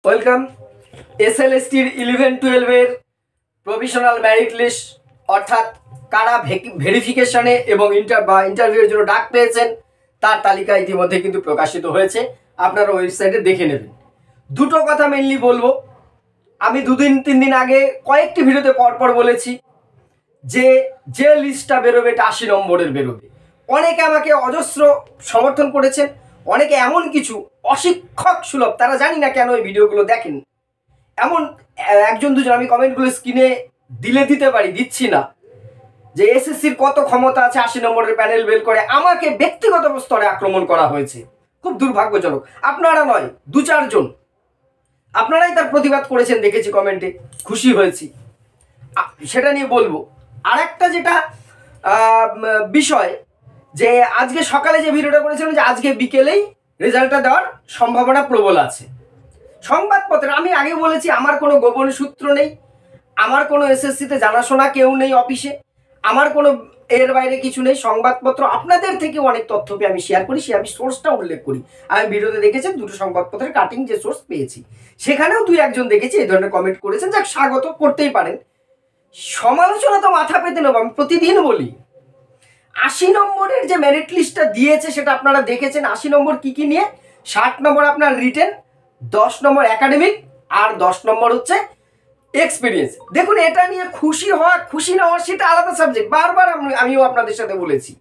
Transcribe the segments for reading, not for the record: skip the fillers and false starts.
Welcome এসএলএসটির 11-12 provisional merit list অর্থাৎ কারা ভেরিফিকেশনে এবং ইন্টারভিউয়ের জন্য ডাক পেয়েছেন তার তালিকা ইতিমধ্যে কিন্তু প্রকাশিত হয়েছে। আপনারা ওয়েবসাইটে দেখে নেবেন। দুটো কথা মেনলি বলবো। আমি 2-3 দিন আগে কয়েকটি ভিডিওতে পরপর বলেছি যে লিস্টটা বেরোবে এটা 80 নম্বরের বেরোবে। অনেকে আমাকে অজস্র সমর্থন করেছেন, অনেকে এমন কিছু অশিক্ষক সুলভ তারা জানি না কেন এই ভিডিওগুলো দেখেন, এমন একজন দুজন আমি কমেন্টগুলো স্ক্রিনে দিতে পারি, দিচ্ছি না, যে এসএসসির কত ক্ষমতা আছে 80 নম্বরের প্যানেল বের করে আমাকে ব্যক্তিগত স্তরে আক্রমণ করা হয়েছে। খুব দুর্ভাগ্যজনক। আপনারা নয়, 2-4 জন আপনারাই তার প্রতিবাদ করেছেন, দেখেছি কমেন্টে, খুশি হয়েছি। সেটা নিয়ে বলবো। আর একটা যেটা বিষয়, যে আজকে সকালে যে ভিডিওটা করেছিলাম যে আজকে বিকেলেই রেজাল্টটা দেওয়ার সম্ভাবনা প্রবল আছে। সংবাদপত্রে আমি আগে বলেছি আমার কোনো গোপন সূত্র নেই, আমার কোনো এসএসসিতে জানাশোনা কেউ নেই অফিসে, আমার কোনো এর বাইরে কিছু নেই। সংবাদপত্র আপনাদের থেকে অনেক তথ্য পেয়ে আমি শেয়ার করি, আমি সোর্সটা উল্লেখ করি। আমি ভিডিওতে দেখেছেন দুটো সংবাদপত্রের কাটিং যে সোর্স পেয়েছি, সেখানেও 2-1 দেখেছি এই ধরনের কমেন্ট করেছেন, যাক স্বাগত করতেই পারেন। সমালোচনা তো মাথা পেতে নেব, আমি প্রতিদিন বলি। 80 নম্বরের যে মেরিট লিস্টটা দিয়েছে সেটা আপনারা দেখেছেন। 80 নম্বর কি কি নিয়ে? 60 নম্বর আপনার রিটেন, 10 নম্বর একাডেমিক, আর 10 নম্বর হচ্ছে এক্সপিরিয়েন্স। দেখুন, এটা নিয়ে খুশি হওয়া খুশি না হওয়া সেটা আলাদা সাবজেক্ট। বারবার আমিও আপনাদের সাথে বলেছি,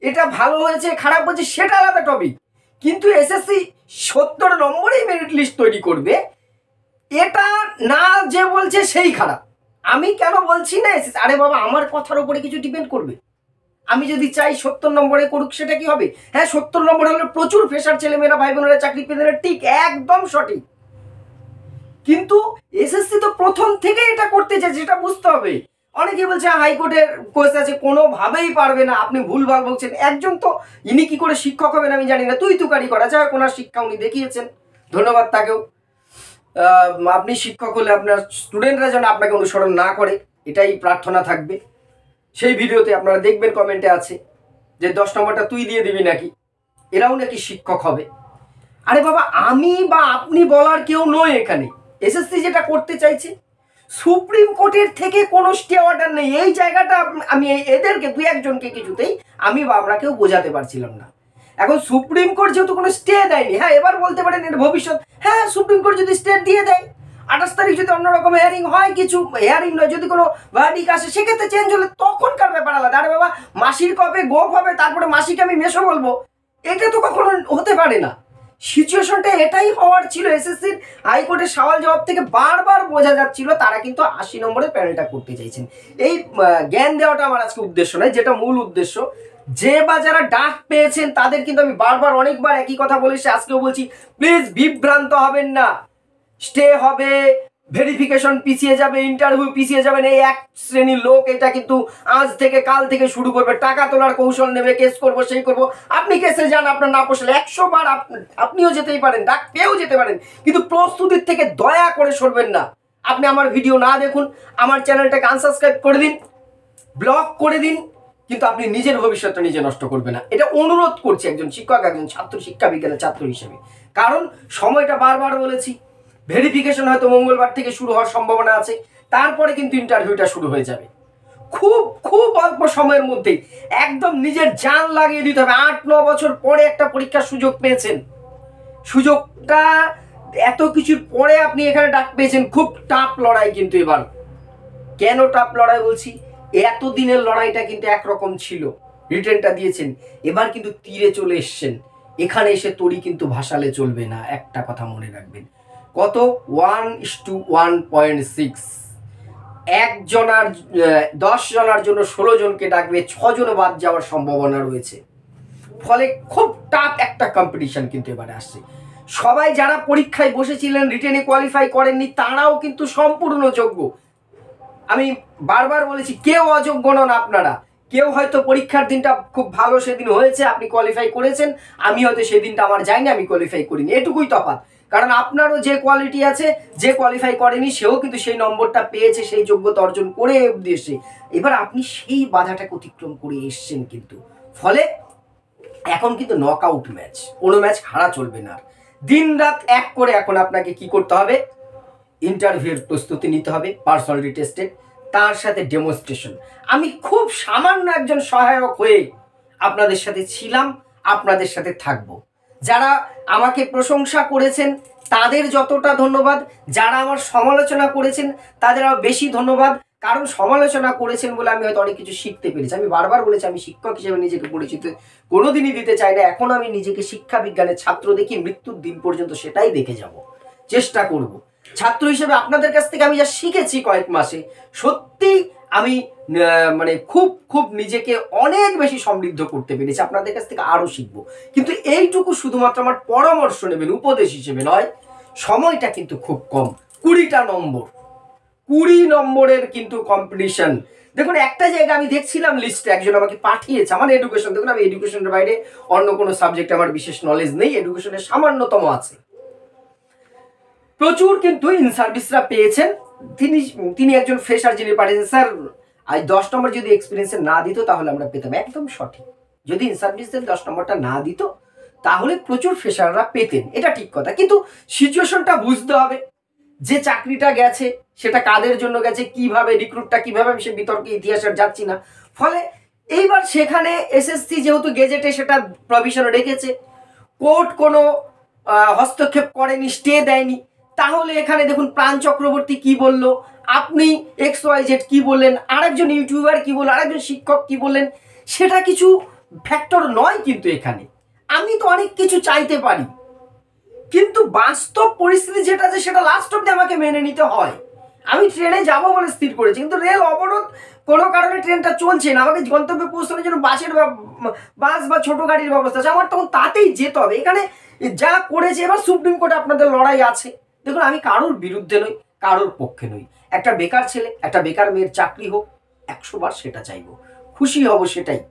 এটা ভালো হয়েছে খারাপ হয়েছে সেটা আলাদা টপিক, কিন্তু এসএসসি 70 নম্বরেই মেরিট লিস্ট তৈরি করবে, এটা না যে বলছে সেই খারাপ। আমি কেন বলছি না এসএসসি, আরে বাবা আমার কথার উপরে কিছু ডিপেন্ড করবে। আমি যদি চাই 70 নম্বরে করুক, সেটা কি হবে? হ্যাঁ, 70 নম্বর হলে প্রচুর ফ্রেশার ছেলেমেয়েরা ভাই বোনেরা চাকরি পেতে দেবে, ঠিক, একদম সঠিক। কিন্তু এসএসসি তো প্রথম থেকে এটা করতে চায়, যেটা বুঝতে হবে। অনেকে বলছে হাইকোর্টের কেস আছে, কোনোভাবেই পারবে না, আপনি ভুলভাল বলছেন। একজন তো ইনি কি করে শিক্ষক হবেন আমি জানি না, তুকারি করা যায়, ওনার শিক্ষা উনি দেখিয়েছেন, ধন্যবাদ তাকেও। আপনি শিক্ষক হলে আপনার স্টুডেন্টরা যেন আপনাকে অনুসরণ না করে, এটাই প্রার্থনা থাকবে। সেই ভিডিওতে আপনারা দেখবেন কমেন্টে আছে যে 10 নম্বরটা তুই দিয়ে দিবি নাকি, এরাও নাকি শিক্ষক হবে। আরে বাবা, আমি বা আপনি বলার কেউ নয় এখানে। এসএসসি যেটা করতে চাইছে, সুপ্রিম কোর্টের থেকে কোনো স্টে অর্ডার নেই। এই জায়গাটা আমি এদেরকে 2-1 জনকে কিছুতেই আমি বা আমরা কেউ বোঝাতে পারছিলাম না। এখন সুপ্রিম কোর্ট যেহেতু কোনো স্টে দেয়নি, হ্যাঁ এবার বলতে পারেন এর ভবিষ্যৎ, হ্যাঁ সুপ্রিম কোর্ট যদি স্টে দিয়ে দেয়, 28 তারিখ যদি অন্যরকম হেয়ারিং হয়, কিছু হেয়ারিং নয়, যদি কোনো ভার্ডিক আসে সেক্ষেত্রে চেঞ্জ হলে তখনকার ব্যাপার আলাদা। আরে বাবা, মাসির কবে গোপ হবে তারপরে মাসিকে আমি মেশো বলবো, এটা তো কখনো হতে পারে না। সিচুয়েশনটা এটাই হওয়ার ছিল। এসএসসির হাইকোর্টের সওয়াল জবাব থেকে বারবার বোঝা যাচ্ছিল তারা কিন্তু 80 নম্বরের প্যানেলটা করতে চাইছেন। এই জ্ঞান দেওয়াটা আমার আজকে উদ্দেশ্য নয়, যেটা মূল উদ্দেশ্য, যে বা যারা ডাক পেয়েছেন তাদের কিন্তু আমি বারবার অনেকবার একই কথা বলেছি, আজকেও বলছি, প্লিজ বিভ্রান্ত হবেন না। স্টে হবে, ভেরিফিকেশন পিছিয়ে যাবে, ইন্টারভিউ পিছিয়ে যাবে না, এই এক শ্রেণীর লোক এটা কিন্তু আজ থেকে কাল থেকে শুরু করবে, টাকা তোলার কৌশল নেবে, কেস করব সেই করব। আপনি কেসে যান, আপনার না পোষালে 100 বার আপনিও যেতেই পারেন, ডাক পেয়েও যেতে পারেন, কিন্তু প্রস্তুতির থেকে দয়া করে সরবেন না। আপনি আমার ভিডিও না দেখুন, আমার চ্যানেলটাকে আনসাবস্ক্রাইব করে দিন, ব্লক করে দিন, কিন্তু আপনি নিজের ভবিষ্যৎটা নিজে নষ্ট করবেন না। এটা অনুরোধ করছি একজন শিক্ষক, একজন ছাত্র, শিক্ষা বিজ্ঞানের ছাত্র হিসেবে। কারণ সময়টা বারবার বলেছি, ভেরিফিকেশন হয়তো মঙ্গলবার থেকে শুরু হওয়ার সম্ভাবনা আছে, তারপরে কিন্তু ইন্টারভিউটা শুরু হয়ে যাবে। খুব খুব অল্প সময়ের মধ্যেই একদম নিজের জান লাগিয়ে দিতে হবে। 8-9 বছর পরে একটা পরীক্ষার সুযোগ পেয়েছেন, সুযোগটা এত কিছুর পরে আপনি এখানে ডাক পেয়েছেন। খুব টাফ লড়াই কিন্তু এবার। কেন টাফ লড়াই বলছি? এতদিনের লড়াইটা কিন্তু একরকম ছিল, রিটেনটা দিয়েছেন, এবার কিন্তু তীরে চলে এসছেন। এখানে এসে তরি কিন্তু ভাসালে চলবে না, একটা কথা মনে রাখবেন। কত? 1:1.6। 10 জনের জন্য 16 জনকে ডাকবে, 6 জন বাদ যাওয়ার সম্ভাবনা রয়েছে। ফলে খুব টাফ একটা কম্পিটিশন কিন্তু এবারে আসছে। সবাই যারা পরীক্ষায় বসেছিলেন, রিটেনে কোয়ালিফাই করেননি, তারাও কিন্তু সম্পূর্ণ যোগ্য। আমি বারবার বলেছি, কেউ অযোগ্য নন আপনারা। কেউ হয়তো পরীক্ষার দিনটা খুব ভালো সেদিন হয়েছে, আপনি কোয়ালিফাই করেছেন, আমি হয়তো সেদিনটা আমার যাইনি, আমি কোয়ালিফাই করিনি, এটুকুই তফাৎ। কারণ আপনারও যে কোয়ালিটি আছে, যে কোয়ালিফাই করেনি সেও কিন্তু সেই নম্বরটা পেয়েছে, সেই যোগ্যতা অর্জন করে এসে এবার আপনি সেই বাধাটাকে অতিক্রম করে এসছেন কিন্তু। ফলে এখন কিন্তু নকআউট ম্যাচ, কোনো ম্যাচ হারা চলবে না। দিন রাত এক করে এখন আপনাকে কি করতে হবে, ইন্টারভিউর প্রস্তুতি নিতে হবে, পার্সোনালিটি টেস্টের, তার সাথে ডেমনস্ট্রেশন। আমি খুব সামান্য একজন সহায়ক হয়ে আপনাদের সাথে ছিলাম, আপনাদের সাথে থাকব। যারা আমাকে প্রশংসা করেছেন তাদের যতটা ধন্যবাদ, যারা আমার সমালোচনা করেছেন তাদের আরও বেশি ধন্যবাদ। কারণ সমালোচনা করেছেন বলে আমি হয়তো অনেক কিছু শিখতে পেরেছি। আমি বারবার বলেছি আমি শিক্ষক হিসেবে নিজেকে পরিচিত কোনোদিনই দিতে চাই না। এখন আমি নিজেকে শিক্ষা বিজ্ঞানের ছাত্র দেখি, মৃত্যুর দিন পর্যন্ত সেটাই দেখে যাব, চেষ্টা করব। ছাত্র হিসেবে আপনাদের কাছ থেকে আমি যা শিখেছি কয়েক মাসে, সত্যি আমি মানে খুব খুব নিজেকে অনেক বেশি সমৃদ্ধ করতে পেরেছি। আপনাদের কাছ থেকে আরও শিখব, কিন্তু এইটুকু শুধুমাত্র আমার পরামর্শ নেবেন, উপদেশ হিসেবে নয়। সময়টা কিন্তু খুব কম, 20টা নম্বর, 20 নম্বরের কিন্তু কম্পিটিশন। দেখুন একটা জায়গা আমি দেখছিলাম লিস্টে, একজন আমাকে পাঠিয়েছে, আমার এডুকেশন, দেখুন আমি এডুকেশনের বাইরে অন্য কোনো সাবজেক্টে আমার বিশেষ নলেজ নেই, এডুকেশনের সামান্যতম আছে। প্রচুর কিন্তু ইন সার্ভিসরা পেয়েছেন। তিনি একজন ফ্রেশার যিনি পাঠিয়েছেন, স্যার আজ 10 নম্বর যদি এক্সপিরিয়েন্সে না দিত তাহলে আমরা পেতাম। একদম সঠিক, যদি ইন সার্ভিসের 10 নম্বরটা না দিত তাহলে প্রচুর ফ্রেশাররা পেতেন, এটা ঠিক কথা। কিন্তু সিচুয়েশনটা বুঝতে হবে, যে চাকরিটা গেছে সেটা কাদের জন্য গেছে, কিভাবে রিক্রুটটা কিভাবে, আমি সে বিতর্কে ইতিহাসে যাচ্ছি না। ফলে এইবার সেখানে এসএসসি যেহেতু গেজেটে সেটা প্রভিশন রেখেছে, কোর্ট কোনো হস্তক্ষেপ করেনি, স্টে দেয়নি, তাহলে এখানে দেখুন প্রাণ চক্রবর্তী কি বলল, আপনি XYZ কি বললেন, আরেকজন ইউটিউবার কি বললেন, আরেকজন শিক্ষক কি বললেন, সেটা কিছু ফ্যাক্টর নয়। কিন্তু এখানে আমি তো অনেক কিছু চাইতে পারি, কিন্তু বাস্তব পরিস্থিতি যেটা আছে সেটা লাস্ট অব্দি আমাকে মেনে নিতে হয়। আমি ট্রেনে যাব বলে স্থির করেছি, কিন্তু রেল অবরোধ, কোনো কারণে ট্রেনটা চলছে না, আমাকে গন্তব্যে পৌঁছানোর জন্য বাস বা ছোট গাড়ির ব্যবস্থা আছে, আমার তখন তাতেই যেতে হবে। এখানে যা করেছে, এবার সুপ্রিম কোর্টে আপনাদের লড়াই আছে। দেখুন আমি কারোর বিরুদ্ধে নই, কারোর পক্ষে নই। একটা বেকার ছেলে, একটা বেকার মেয়ের চাকরি হোক, 100 বার সেটা চাইবো, খুশি হব সেটাই।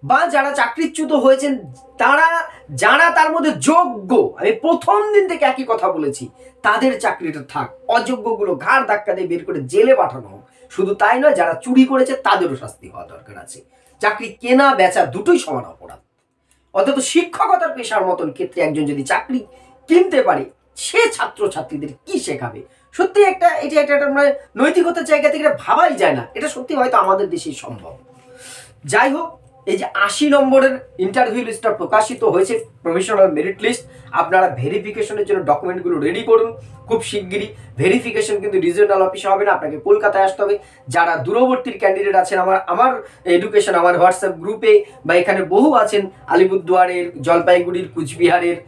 বা যারা চাকরিচ্যুত হয়েছেন যারা তার মধ্যে যোগ্য, আমি প্রথম দিন থেকে একই কথা বলেছি, তাদের চাকরিটা থাক, অযোগ্যগুলো ঘাড় ধাক্কা দিয়ে বের করে জেলে পাঠানো হোক। শুধু তাই নয়, যারা চুরি করেছে তাদেরও শাস্তি হওয়া দরকার আছে। চাকরি কেনা বেচা দুটোই সমান অপরাধ। অন্তত শিক্ষকতার পেশার মতন ক্ষেত্রে একজন যদি চাকরি কিনতে পারে, সে ছাত্রছাত্রীদের কি শেখাবে? সত্যি এটা মানে নৈতিকতার জায়গা থেকে ভাবাই যায় না। এটা সত্যি হয়তো আমাদের দেশেই সম্ভব। যাই হোক, এই যে 80 নম্বরের ইন্টারভিউ লিস্টটা প্রকাশিত হয়েছে, প্রফেশনাল মেরিট লিস্ট, আপনারা ভেরিফিকেশনের জন্য ডকুমেন্টগুলো রেডি করুন খুব শিগগিরই। ভেরিফিকেশন কিন্তু রিজিওনাল অফিসে হবে না, আপনাকে কলকাতায় আসতে হবে। যারা দূরবর্তীর ক্যান্ডিডেট আছেন, আমার এডুকেশন, আমার হোয়াটসঅ্যাপ গ্রুপে বা এখানে বহু আছেন, আলিপুরদুয়ারের, জলপাইগুড়ির, কুচবিহারের,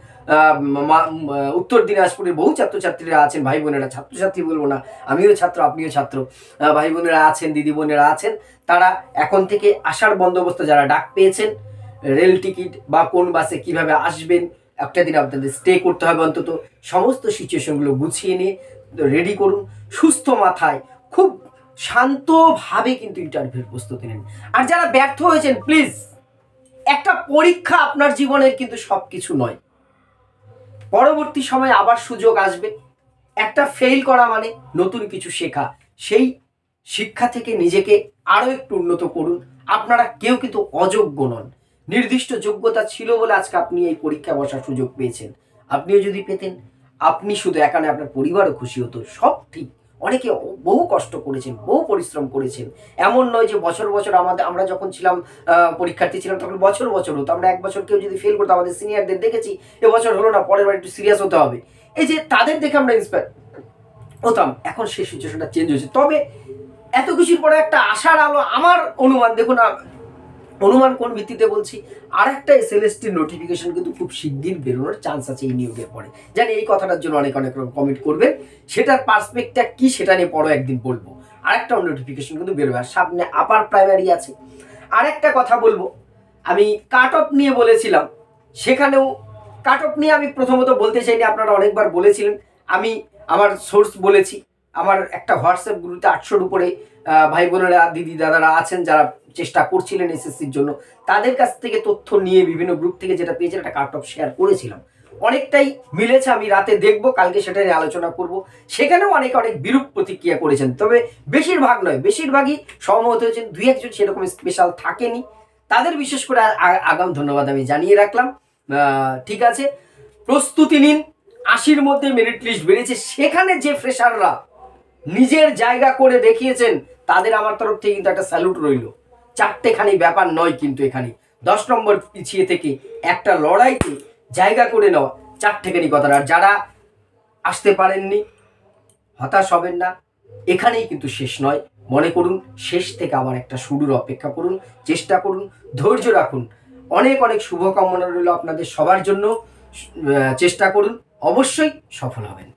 উত্তর দিনাজপুরের বহু ছাত্রছাত্রীরা আছেন, ভাই বোনেরা, ছাত্রছাত্রী বলবো না, আমিও ছাত্র আপনিও ছাত্র, ভাই বোনেরা আছেন, দিদি বোনেরা আছেন। তারা এখন থেকে আসার বন্দোবস্ত, যারা ডাক পেয়েছেন, রেল টিকিট বা কোন বাসে কিভাবে আসবেন, একটা দিন আপনাদের স্টে করতে হবে অন্তত, সমস্ত সিচুয়েশনগুলো গুছিয়ে নিয়ে রেডি করুন। সুস্থ মাথায় খুব শান্তভাবে কিন্তু ইন্টারভিউর প্রস্তুতি নিন। আর যারা ব্যর্থ হয়েছেন, প্লিজ, একটা পরীক্ষা আপনার জীবনের কিন্তু সব কিছু নয়। পরবর্তী সময়ে আবার সুযোগ আসবে। একটা ফেল করা মানে নতুন কিছু শেখা। সেই শিক্ষা থেকে নিজেকে আরও একটু উন্নত করুন। আপনারা কেউ কিন্তু অযোগ্য নন, নির্দিষ্ট যোগ্যতা ছিল বলে আজকে আপনি এই পরীক্ষায় বসার সুযোগ পেয়েছেন। আপনিও যদি পেতেন, আপনি শুধু একা নয়, আপনার পরিবারও খুশি হতো। সব ঠিক, অনেকে বহু কষ্ট করেছেন, বহু পরিশ্রম করেছেন। এমন নয় যে বছর বছর আমরা যখন ছিলাম পরীক্ষার্থী ছিলাম তখন বছর বছর হতো। আমরা এক বছর কেউ যদি ফেল করতো, আমাদের সিনিয়রদের দেখেছি এবছর হলো না, পরের বার একটু সিরিয়াস হতে হবে, এই যে তাদের দেখে আমরা ইন্সপায়ার হতাম। এখন সেই সিচুয়েশনটা চেঞ্জ হয়েছে। তবে এত কিছুর পরে একটা আশার আলো, আমার অনুমান, দেখুন অনুমান কোন ভিত্তিতে বলছি, আর একটা SLST নোটিফিকেশন কিন্তু খুব শিগগির বেরোনোর চান্স আছে এই নিয়োগের পরে। জানি এই কথাটার জন্য অনেক রকম কমেন্ট করবেন, সেটার পার্সপেক্টটা কি সেটা নিয়ে পরও একদিন বলবো। আরেকটা নোটিফিকেশন কিন্তু বেরোবে, আর সামনে আপার প্রাইমারি আছে। আরেকটা কথা বলবো, আমি কাট অফ নিয়ে বলেছিলাম, সেখানেও কাট অফ নিয়ে আমি প্রথমত বলতে চাইনি, আপনারা অনেকবার বলেছিলেন, আমি আমার সোর্স বলেছি। আমার একটা হোয়াটসঅ্যাপ গ্রুপে 800-র উপরে ভাই বোনেরা, দিদি দাদারা আছেন যারা চেষ্টা করছিলেন SSCর জন্য, তাদের কাছ থেকে তথ্য নিয়ে বিভিন্ন গ্রুপ থেকে যেটা পেয়েছেন একটা কাট অফ শেয়ার করেছিলাম। অনেকটাই মিলেছে, আমি রাতে দেখবো, কালকে সেটা নিয়ে আলোচনা করব। সেখানেও অনেক বিরূপ প্রতিক্রিয়া করেছেন, তবে বেশিরভাগ নয়, বেশিরভাগই সহমত হয়েছেন। 2-1 জন সেরকম স্পেশাল থাকেনি, তাদের বিশেষ করে আগাম ধন্যবাদ আমি জানিয়ে রাখলাম। ঠিক আছে, প্রস্তুতি নিন। 80-র মধ্যে মেরিট লিস্ট বেরিয়েছে, সেখানে যে ফ্রেশাররা নিজের জায়গা করে দেখিয়েছেন তাদের আমার তরফ থেকে কিন্তু একটা স্যালুট রইল। চারটেখানি ব্যাপার নয় কিন্তু, এখানে 10 নম্বর পিছিয়ে থেকে একটা লড়াইতে জায়গা করে নেওয়া চারটেখানি কথা। আর যারা আসতে পারেননি হতাশ হবেন না, এখানেই কিন্তু শেষ নয়। মনে করুন শেষ থেকে আবার একটা শুরুর অপেক্ষা করুন, চেষ্টা করুন, ধৈর্য রাখুন। অনেক অনেক শুভকামনা রইল আপনাদের সবার জন্য। চেষ্টা করুন, অবশ্যই সফল হবেন।